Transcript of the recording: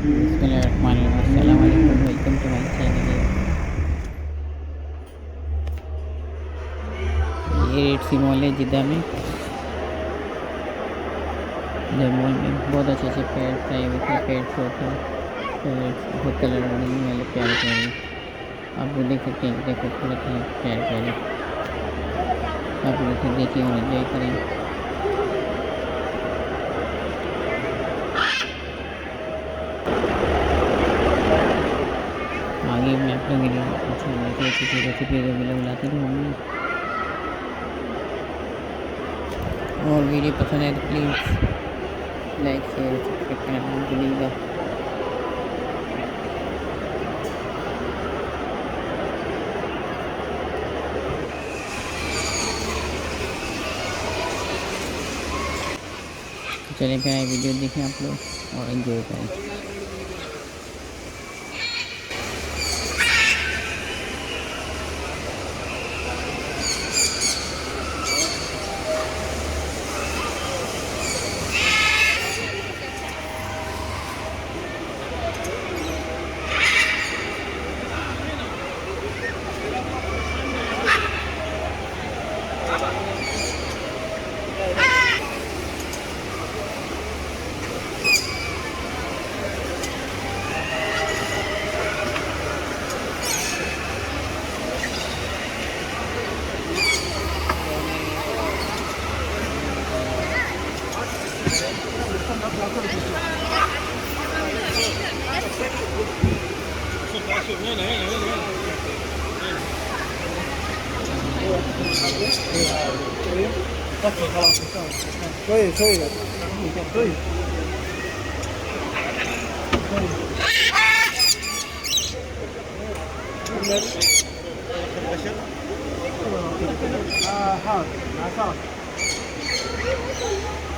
बिस्मिल्लाहिर्रहमानिर्रहीम। अस्सलाम वालेकुम, वेलकम टू माय चैनल। ये रेड सी मॉल है जिद्दा में। इधर मॉल में बहुत अच्छे अच्छे पेड्स आए हुए थे, पेड शॉप है। पेड्स बहुत कलर वाले प्यारे प्यारे आप लोग देख सकते हैं, कितने खूबसूरत हैं, प्यारे प्यारे। आप लोग इसे देखिए और एंजॉय करें। आगे मैं आप लोगों के लिए अच्छी अच्छी रेसिपी अवेलेबल लाते रहूँगी। और वीडियो पसंद है तो प्लीज़ लाइक शेयर सब्सक्राइब करना मत भूलिएगा। तो चलें प्यारे वीडियो देखें आप लोग और एंजॉय करें।可以，可以的，可以。Gracias. 啊，好，马上。 Gracias.